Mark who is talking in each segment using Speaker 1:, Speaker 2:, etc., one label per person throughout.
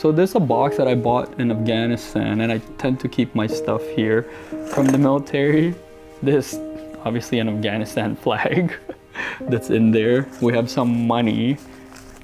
Speaker 1: So this is a box that I bought in Afghanistan, and I tend to keep my stuff here from the military. This, obviously an Afghanistan flag that's in there. We have some money,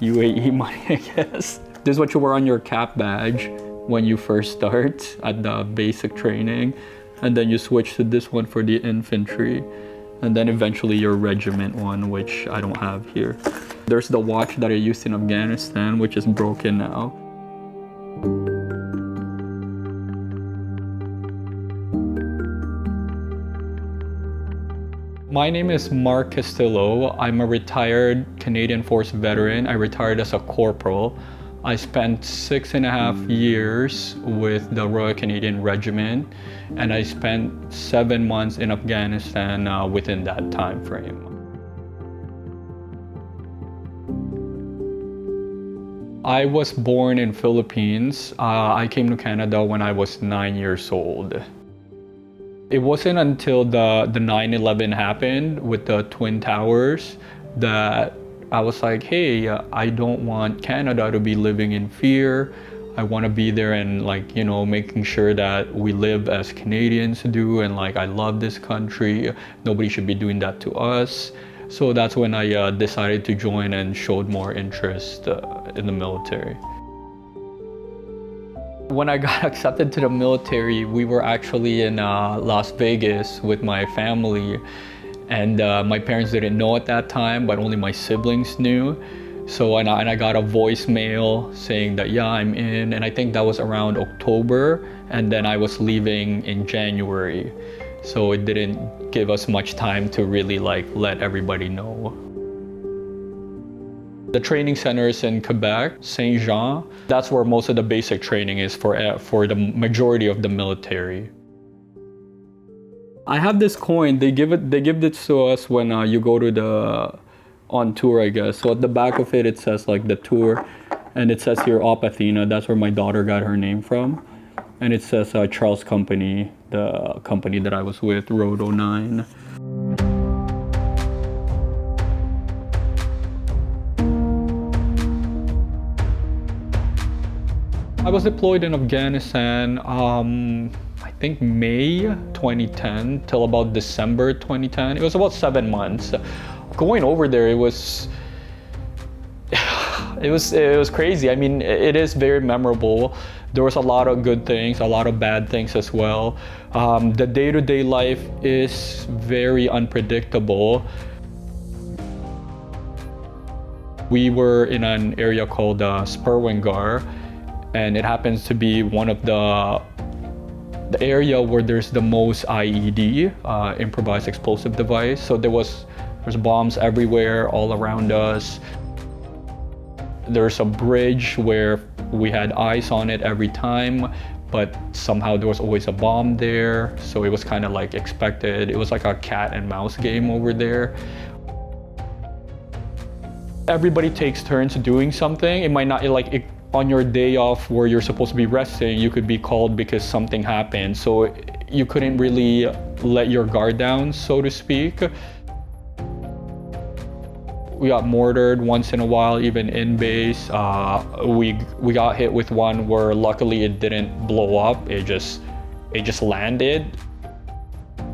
Speaker 1: UAE money, I guess. This is what you wear on your cap badge when you first start at the basic training. And then you switch to this one for the infantry. And then eventually your regiment one, which I don't have here. There's the watch that I used in Afghanistan, which is broken now. My name is Mark Castillo. I'm a retired Canadian Force veteran. I retired as a corporal. I spent 6.5 years with the Royal Canadian Regiment, and I spent 7 months in Afghanistan within that time frame. I was born in Philippines. I came to Canada when I was 9 years old. It wasn't until the 9/11 happened with the Twin Towers that I was like, hey, I don't want Canada to be living in fear. I want to be there and making sure that we live as Canadians do, and I love this country. Nobody should be doing that to us. So that's when I decided to join and showed more interest in the military. When I got accepted to the military, we were actually in Las Vegas with my family. And my parents didn't know at that time, but only my siblings knew. So, and I got a voicemail saying that, yeah, I'm in. And I think that was around October. And then I was leaving in January. So it didn't give us much time to really let everybody know. The training center is in Quebec, Saint Jean. That's where most of the basic training is for the majority of the military. I have this coin. They give it to us when you go to on tour, I guess. So at the back of it, it says the tour, and it says here Op Athena. That's where my daughter got her name from, and it says Charles Company, the company that I was with, Road 09. I was deployed in Afghanistan. I think May 2010 till about December 2010. It was about 7 months. Going over there, it was crazy. I mean, it is very memorable. There was a lot of good things, a lot of bad things as well. The day-to-day life is very unpredictable. We were in an area called Spurwingar, and it happens to be one of the area where there's the most IED, improvised explosive device. So there's bombs everywhere, all around us. There's a bridge where we had eyes on it every time, but somehow there was always a bomb there. So it was kind of expected. It was like a cat and mouse game over there. Everybody takes turns doing something. It might not on your day off where you're supposed to be resting, you could be called because something happened. So you couldn't really let your guard down, so to speak. We got mortared once in a while, even in base. We got hit with one where luckily it didn't blow up. It just landed.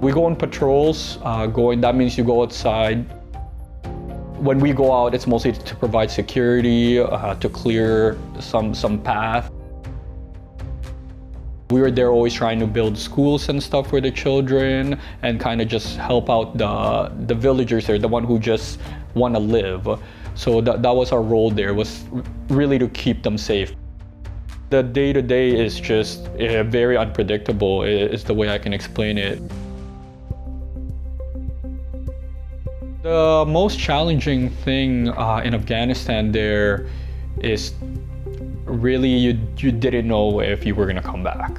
Speaker 1: We go on patrols. That means you go outside. When we go out, it's mostly to provide security, to clear some path. We were there always trying to build schools and stuff for the children and kind of just help out the villagers there, the one who just want to live. So that was our role there, was really to keep them safe. The day-to-day is just very unpredictable, is the way I can explain it. The most challenging thing in Afghanistan there is really you didn't know if you were gonna come back.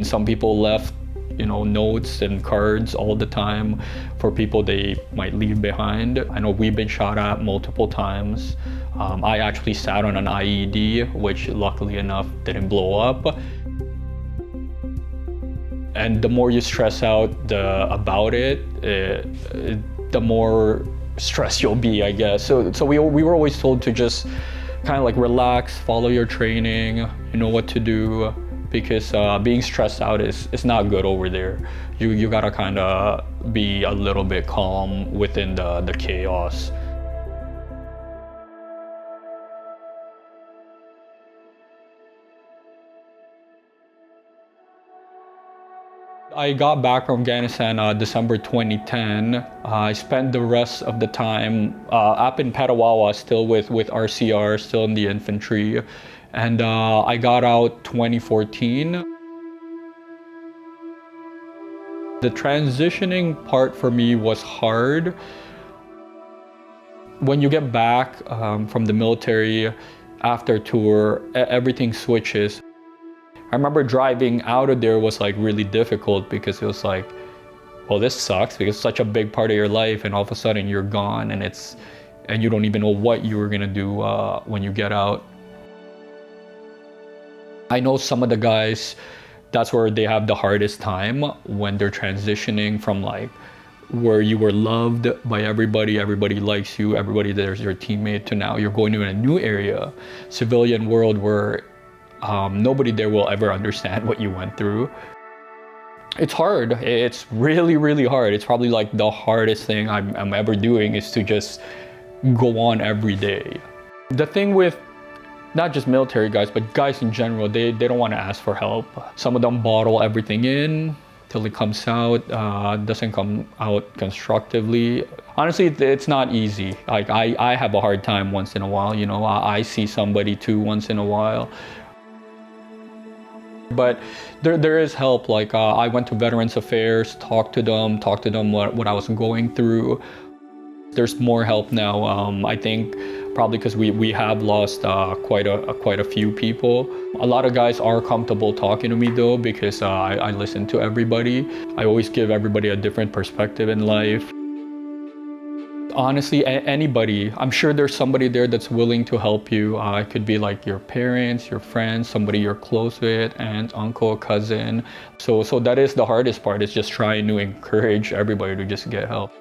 Speaker 1: Some people left, notes and cards all the time for people they might leave behind. I know we've been shot at multiple times. I actually sat on an IED, which luckily enough didn't blow up. And the more you stress out about it, the more stressed you'll be, I guess. So we were always told to just kind of like relax, follow your training, you know what to do, because being stressed out is not good over there. You gotta kind of be a little bit calm within the chaos. I got back from Afghanistan December 2010. I spent the rest of the time up in Petawawa, still with RCR, still in the infantry. And I got out 2014. The transitioning part for me was hard. When you get back from the military after tour, everything switches. I remember driving out of there was like really difficult because it was like, well, this sucks because it's such a big part of your life, and all of a sudden you're gone, and you don't even know what you were gonna do when you get out. I know some of the guys, that's where they have the hardest time, when they're transitioning from like where you were loved by everybody, everybody likes you, everybody there's your teammate, to now you're going to a new area, civilian world, where nobody there will ever understand what you went through. It's hard. It's really, really hard. It's probably like the hardest thing I'm ever doing, is to just go on every day. The thing with not just military guys, but guys in general, they don't want to ask for help. Some of them bottle everything in till it comes out, doesn't come out constructively. Honestly, it's not easy. Like I have a hard time once in a while, you know, I see somebody too once in a while. But there is help. Like I went to Veterans Affairs, talked to them what I was going through. There's more help now. I think probably because we have lost quite a few people. A lot of guys are comfortable talking to me though, because I listen to everybody. I always give everybody a different perspective in life. Honestly, anybody, I'm sure there's somebody there that's willing to help you. It could be like your parents, your friends, somebody you're close with, aunt, uncle, cousin. So that is the hardest part, is just trying to encourage everybody to just get help.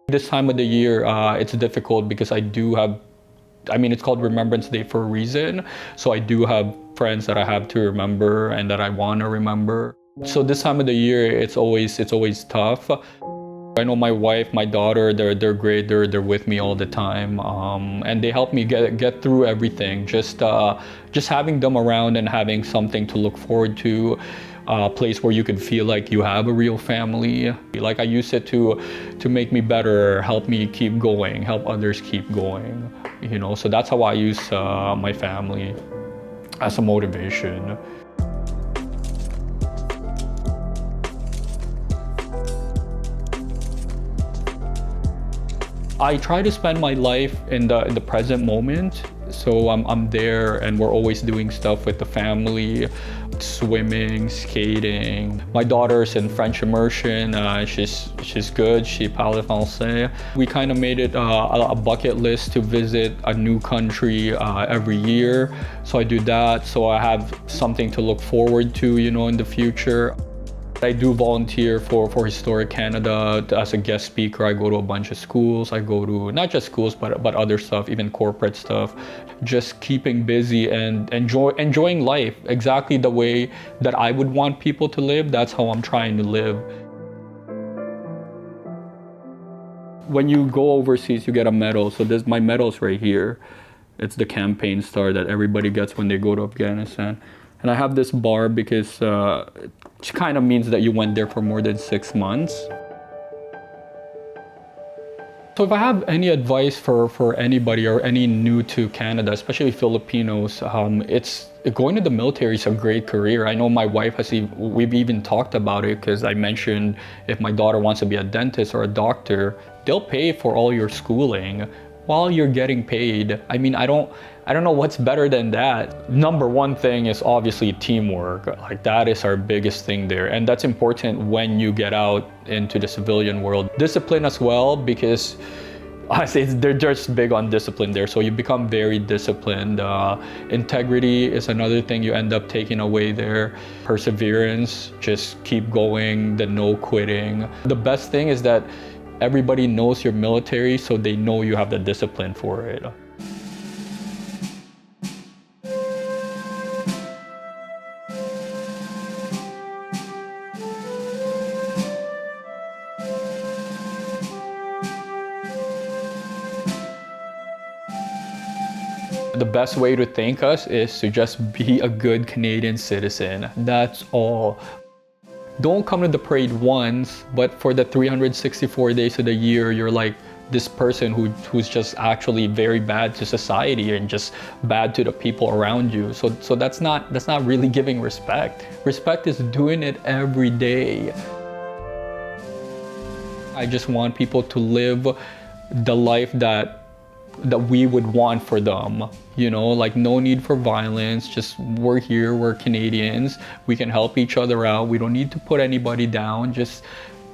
Speaker 1: This time of the year, it's difficult because it's called Remembrance Day for a reason. So I do have friends that I have to remember and that I want to remember. So this time of the year, it's always tough. I know my wife, my daughter, they're great. They're with me all the time, and they help me get through everything. Just having them around and having something to look forward to, a place where you can feel like you have a real family. Like I use it to make me better, help me keep going, help others keep going. You know, so that's how I use my family as a motivation. I try to spend my life in the present moment. So I'm there, and we're always doing stuff with the family, swimming, skating. My daughter's in French immersion. She's good. She parle français. We kind of made it a bucket list to visit a new country every year. So I do that. So I have something to look forward to, you know, in the future. I do volunteer for Historic Canada as a guest speaker. I go to a bunch of schools. I go to not just schools, but other stuff, even corporate stuff. Just keeping busy and enjoying life exactly the way that I would want people to live. That's how I'm trying to live. When you go overseas, you get a medal. So my medal's right here. It's the campaign star that everybody gets when they go to Afghanistan. And I have this bar because it kind of means that you went there for more than 6 months. So if I have any advice for anybody or any new to Canada, especially Filipinos, it's going to the military is a great career. I know my wife we've even talked about it, because I mentioned if my daughter wants to be a dentist or a doctor, they'll pay for all your schooling while you're getting paid. I mean, I don't know what's better than that. Number one thing is obviously teamwork. Like that is our biggest thing there. And that's important when you get out into the civilian world. Discipline as well, because honestly, they're just big on discipline there. So you become very disciplined. Integrity is another thing you end up taking away there. Perseverance, just keep going, the no quitting. The best thing is that everybody knows you're military, so they know you have the discipline for it. The best way to thank us is to just be a good Canadian citizen. That's all. Don't come to the parade once, but for the 364 days of the year, you're like this person who's just actually very bad to society and just bad to the people around you. So that's not really giving respect. Respect is doing it every day. I just want people to live the life that we would want for them, you know, like no need for violence. Just we're here, we're Canadians, we can help each other out, we don't need to put anybody down. Just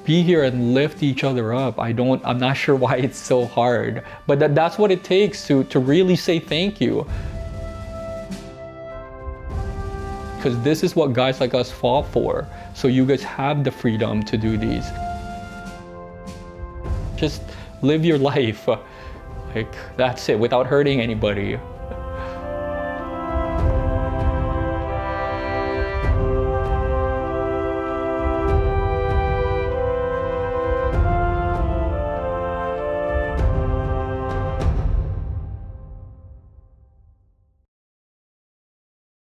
Speaker 1: be here and lift each other up. I'm not sure why it's so hard, but that's what it takes to really say thank you, because this is what guys like us fought for, so you guys have the freedom to do these. Just live your life. Like, that's it, without hurting anybody.